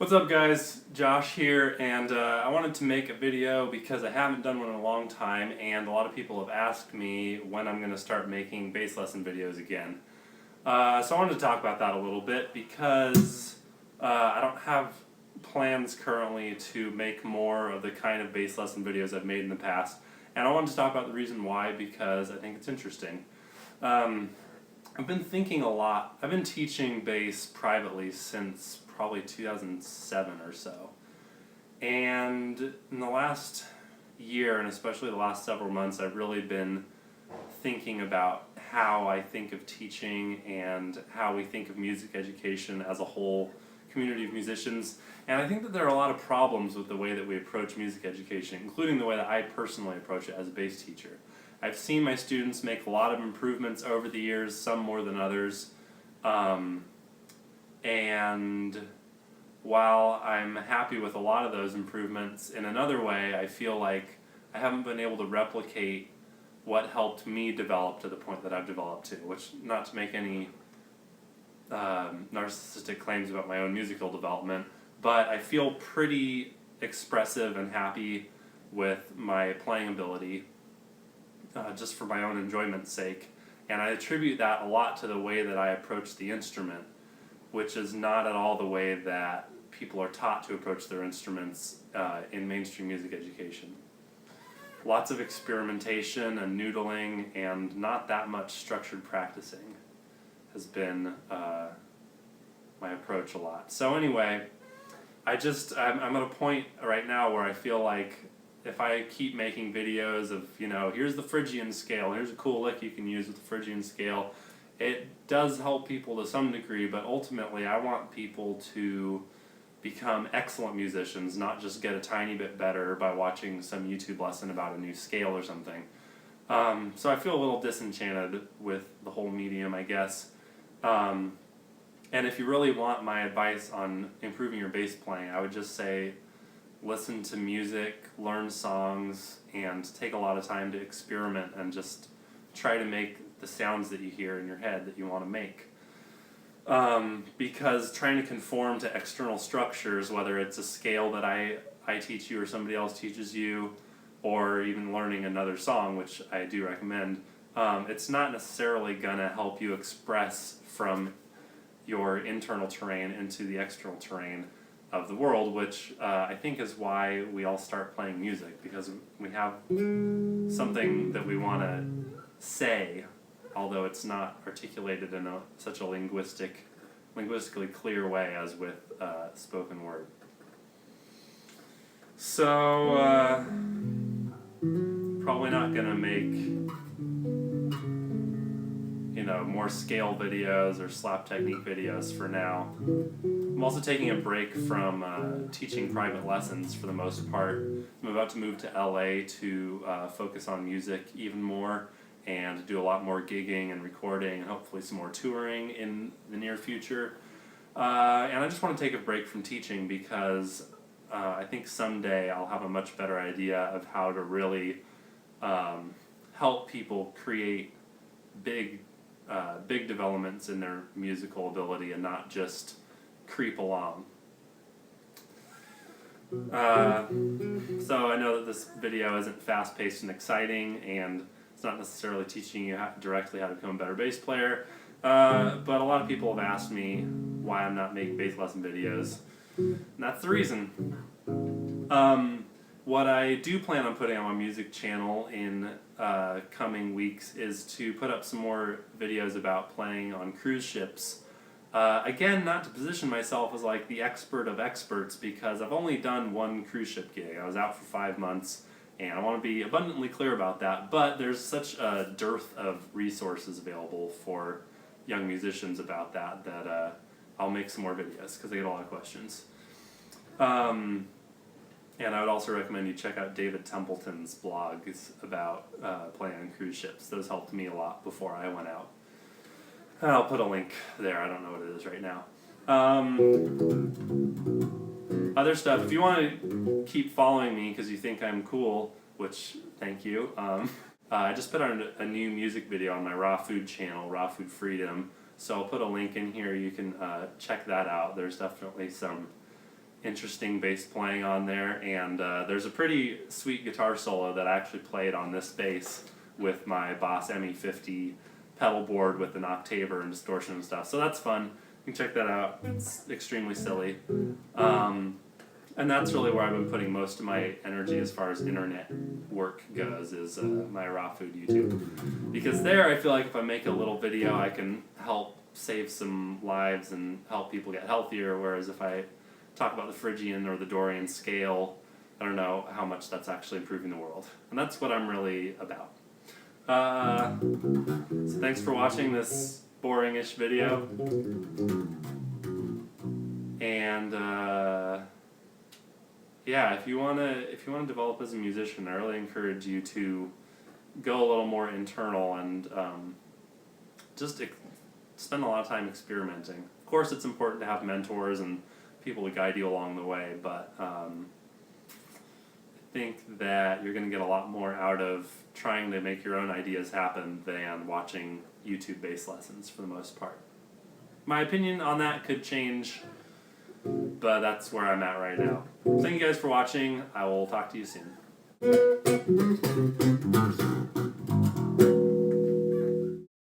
What's up guys, Josh here, and I wanted to make a video because I haven't done one in a long time and a lot of people have asked me when I'm going to start making bass lesson videos again. So I wanted to talk about that a little bit because I don't have plans currently to make more of the kind of bass lesson videos I've made in the past, and I wanted to talk about the reason why because I think it's interesting. I've been thinking a lot. I've been teaching bass privately since probably 2007 or so. And in the last year, and especially the last several months, I've really been thinking about how I think of teaching and how we think of music education as a whole community of musicians. And I think that there are a lot of problems with the way that we approach music education, including the way that I personally approach it as a bass teacher. I've seen my students make a lot of improvements over the years, some more than others. And while I'm happy with a lot of those improvements, in another way I feel like I haven't been able to replicate what helped me develop to the point that I've developed to, which, not to make any narcissistic claims about my own musical development, but I feel pretty expressive and happy with my playing ability just for my own enjoyment's sake, and I attribute that a lot to the way that I approach the instrument, which is not at all the way that people are taught to approach their instruments in mainstream music education. Lots of experimentation and noodling and not that much structured practicing has been my approach a lot. So anyway, I'm at a point right now where I feel like if I keep making videos of, here's the Phrygian scale, here's a cool lick you can use with the Phrygian scale, it does help people to some degree, but ultimately I want people to become excellent musicians, not just get a tiny bit better by watching some YouTube lesson about a new scale or something. So I feel a little disenchanted with the whole medium, I guess. And if you really want my advice on improving your bass playing, I would just say listen to music, learn songs, and take a lot of time to experiment and just try to make the sounds that you hear in your head that you want to make. Because trying to conform to external structures, whether it's a scale that I teach you or somebody else teaches you, or even learning another song, which I do recommend, it's not necessarily going to help you express from your internal terrain into the external terrain of the world, which I think is why we all start playing music, because we have something that we want to say, although it's not articulated in such a linguistically clear way as with spoken word. So, probably not going to make more scale videos or slap technique videos for now. I'm also taking a break from teaching private lessons for the most part. I'm about to move to LA to focus on music even more and do a lot more gigging and recording and hopefully some more touring in the near future. And I just want to take a break from teaching because I think someday I'll have a much better idea of how to really help people create big developments in their musical ability and not just creep along. So I know that this video isn't fast-paced and exciting, and it's not necessarily teaching you directly how to become a better bass player, but a lot of people have asked me why I'm not making bass lesson videos, and that's the reason. What I do plan on putting on my music channel in coming weeks is to put up some more videos about playing on cruise ships. Again, not to position myself as like the expert of experts, because I've only done one cruise ship gig. I was out for 5 months, and I want to be abundantly clear about that, but there's such a dearth of resources available for young musicians about that I'll make some more videos because I get a lot of questions. And I would also recommend you check out David Templeton's blogs about playing on cruise ships. Those helped me a lot before I went out. I'll put a link there. I don't know what it is right now. Other stuff, if you want to keep following me because you think I'm cool, which, thank you, I just put on a new music video on my Raw Food channel, Raw Food Freedom. So I'll put a link in here. You can check that out. There's definitely some interesting bass playing on there, and there's a pretty sweet guitar solo that I actually played on this bass with my Boss ME50 pedal board with an octaver and distortion and stuff, so that's fun. You can check that out. It's extremely silly. And that's really where I've been putting most of my energy as far as internet work goes, is my Raw Food YouTube. Because there I feel like if I make a little video I can help save some lives and help people get healthier, whereas if I talk about the Phrygian or the Dorian scale, I don't know how much that's actually improving the world. And that's what I'm really about. So thanks for watching this boring-ish video. And yeah, if you wanna develop as a musician, I really encourage you to go a little more internal and just spend a lot of time experimenting. Of course, it's important to have mentors and people to guide you along the way, but I think that you're going to get a lot more out of trying to make your own ideas happen than watching YouTube bass lessons for the most part. My opinion on that could change, but that's where I'm at right now. Thank you guys for watching. I will talk to you soon.